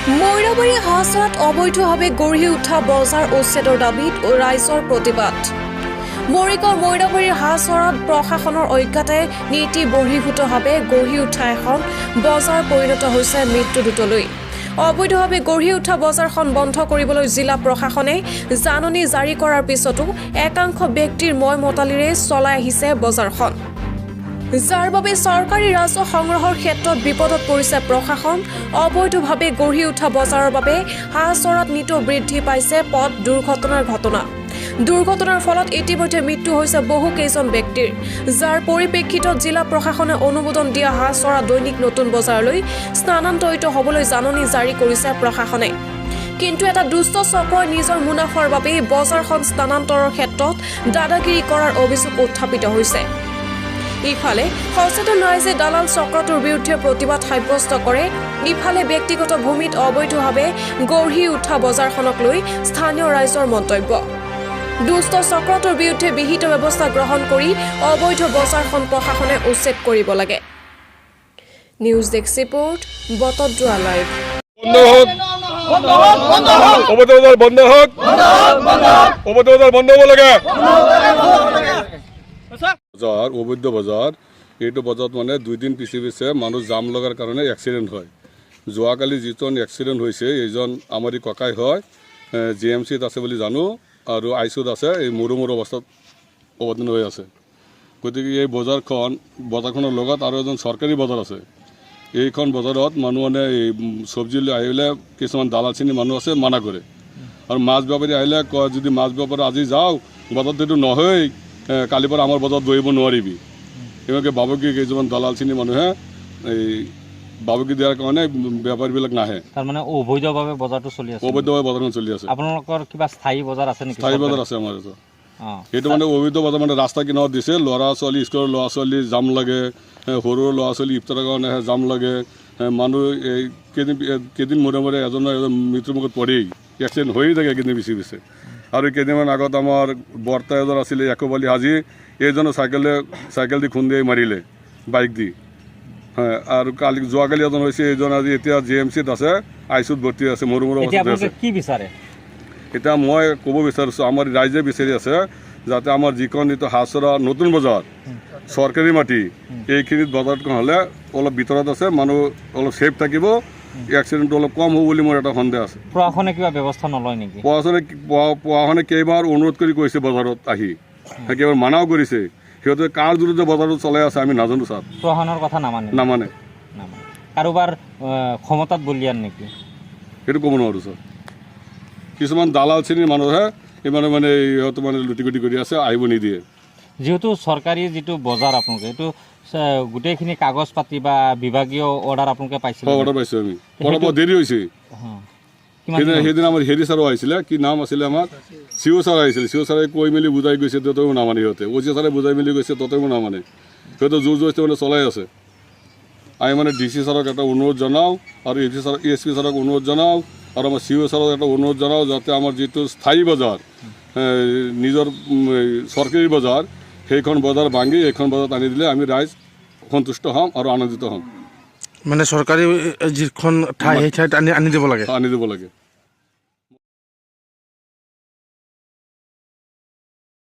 মইৰাবাৰী হাছাত অবৈধভাৱে গঢ়ি উঠা বজাৰ উচ্ছেদৰ দাবীত ৰাইজৰ প্ৰতিবাদ। মৰিগাঁৱৰ মইৰাবাৰীৰ হাছাৰত প্ৰশাসনৰ অজ্ঞাতে নীতি বহিৰ্ভূতভাৱে গঢ়ি উঠা এখন বজাৰ পৰিণত হৈছে মৃত্যুদূতলৈ। অবৈধভাৱে গঢ়ি উঠা বজাৰখন বন্ধ কৰিবলৈ জিলা প্ৰশাসনে জাননী জাৰি কৰাৰ পিছতো একাংশ ব্যক্তিৰ মতালিৰে চলাই আহিছে বজাৰখন, যাৰ বাবে চৰকাৰী ৰাজহ সংগ্ৰহৰ ক্ষেত্ৰত বিপদত পৰিছে প্ৰশাসন। অবৈধভাৱে গঢ়ি উঠা বজাৰৰ বাবে হাছাৰত নিতৌ বৃদ্ধি পাইছে পথ দুৰ্ঘটনাৰ ঘটনা। দুৰ্ঘটনাৰ ফলত ইতিমধ্যে মৃত্যু হৈছে বহু কেইজন ব্যক্তিৰ, যাৰ পৰিপ্ৰেক্ষিতত জিলা প্ৰশাসনে অনুমোদন দিয়া হাছাৰা দৈনিক নতুন বজাৰলৈ স্থানান্তৰিত হ'বলৈ জাননী জাৰি কৰিছে প্ৰশাসনে। কিন্তু এটা দুষ্ট চক্ৰই নিজৰ মুনাফাৰ বাবে বজাৰখন স্থানান্তৰৰ ক্ষেত্ৰত দাদাগিৰি কৰাৰ অভিযোগ উত্থাপিত হৈছে। ইফালে সচেতন ৰাইজে দালাল চক্ৰটোৰ বিৰুদ্ধে প্ৰতিবাদ সাব্যস্ত কৰে। ইফালে ব্যক্তিগত ভূমিত অবৈধভাৱে গঢ়ি উঠা বজাৰখনক লৈ স্থানীয় ৰাইজৰ মন্তব্য। দুষ্ট চক্ৰটোৰ বিৰুদ্ধে বিহিত ব্যৱস্থা গ্ৰহণ কৰি অবৈধ বজাৰখন প্ৰশাসনে উচ্ছেদ কৰিব লাগে। News desk report, Batadrava live. অবৈধ বজাৰ এইটো বজাৰত মানে 2 দিন পিছে মানুহ জাম লগাৰ কাৰণে এক্সিডেণ্ট হয়। যোৱাকালি যিজন এক্সিডেণ্ট হৈছে এইজন আমাৰ ককাই হয়, GMCত আছে বুলি জানো, আৰু আইচুত আছে। এই মৰু অৱস্থাত অৱতীৰ্ণ হৈ আছে। গতিকে এই বজাৰখনৰ লগত আৰু এজন চৰকাৰী বজাৰ আছে। এইখন বজাৰত মানুহ মানে এই চব্জি লৈ আহিলে কিছুমান দালাল শ্ৰেণীৰ মানুহ আছে, মানা কৰে। আৰু মাছ বেপাৰী আহিলে কয় যদি মাছ বেপাৰী আজি যাওঁ বজাৰত এইটো নহয়, কালিৰ পৰা আমাৰ বজাৰত বহিব নোৱাৰিবি। এনেকৈ বাবুকি কেইজনমান দালাল শ্ৰেণীৰ মানুহে এই বাবুকি দিয়াৰ কাৰণে বেপাৰীবিলাক নাহে। তাৰমানে অবৈধভাৱে বজাৰটো চলি আছে। অবৈধভাৱে বজাৰখন চলি আছে। আপোনালোকৰ কিবা স্থায়ী বজাৰ আছে নেকি? স্থায়ী বজাৰ আছে আমাৰ ইয়াত। সেইটো মানে অবৈধ বজাৰ মানে ৰাস্তা কিনাৰত দিছে। ল'ৰা ছোৱালী, স্কুলৰ ল'ৰা ছোৱালী জাম লাগে, সৰু ল'ৰা ছোৱালী ইফতাৰৰ কাৰণে জাম লাগে। মানুহ এই কেইদিন মূৰে এজনৰ মৃত্যুমুখত পৰি এক্সিডেণ্ট হৈয়ে থাকে কেইদিন পিছে। আৰু কেইদিনমান আগত আমাৰ বৰ্তা এজন আছিলে ইয়াকুব আলী হাজি, এইজনে চাইকেল দি খুন্দিয়াই মাৰিলে, বাইক দি। আৰু যোৱাকালি এজন হৈছে, এইজন আজি এতিয়া GMCত আছে, আইচুত ভৰ্তি আছে, মৰু অৱস্থাত আছে। কি বিচাৰে? এতিয়া মই ক'ব বিচাৰিছোঁ, আমাৰ ৰাইজে বিচাৰি আছে যাতে আমাৰ যিখন এইটো হাছাৰা নতুন বজাৰ চৰকাৰী মাটি, এইখিনিত বজাৰখন হ'লে অলপ ভিতৰত আছে, মানুহ অলপ ছেফ থাকিব, এক্সিডেণ্টটো অলপ কম হ'ব বুলি মোৰ এটা সন্দেহ আছে। প্ৰশাসনে কিবা ব্যৱস্থা নলয় নেকি? প্ৰশাসনে কেইবাৰ অনুৰোধ কৰি কৈছে বজাৰত আহি, কেইবাৰ মানাও কৰিছে। সিহঁতে কাৰ জৰিয়তে বজাৰত চলাই আছে আমি নাজানো ছাৰ। প্ৰশাসনৰ কথা নামানে। কাৰোবাৰ ক্ষমতাত বলিয়ান নেকি? সেইটো ক'ব নোৱাৰোঁ ছাৰ। কিছুমান দালাল শ্ৰেণীৰ মানুহে ইমানে মানে সিহঁতে মানে লুটি কৰি আছে, আহিব নিদিয়ে। যিহেতু চৰকাৰী যিটো বজাৰ আপোনালোকে এইটো গোটেইখিনি কাগজ পাতি বা বিভাগীয় অৰ্ডাৰ আপোনালোকে পাইছে? অৰ্ডাৰ পাইছোঁ আমি। অলপ দেৰি হৈছে। সেইদিনা আমাৰ হেৰি ছাৰো আহিছিলে, কি নাম আছিলে আমাৰ, CO ছাৰ আহিছিলে। CO ছাৰে কৈ মেলি বুজাই গৈছে, তথাপিও নামানে সিহঁতে। OC ছাৰে বুজাই মেলি গৈছে, তথাপিও নামানে। সিহঁতে জোৰ জবৰদস্তি মানে চলাই আছে। আমি মানে DC ছাৰক এটা অনুৰোধ জনাওঁ, আৰু ASP ছাৰক অনুৰোধ জনাওঁ, আৰু আমাৰ CO ছাৰক এটা অনুৰোধ জনাওঁ যাতে আমাৰ যিটো স্থায়ী বজাৰ, নিজৰ চৰকাৰী বজাৰ, সেইখন বজাৰ ভাঙি এইখন বজাৰত আনি দিলে আমি ৰাইজ সন্তুষ্ট হ'ম আৰু আনন্দিত হ'ম। মানে চৰকাৰী যিখন ঠাই সেই ঠাইত আনি দিব লাগে।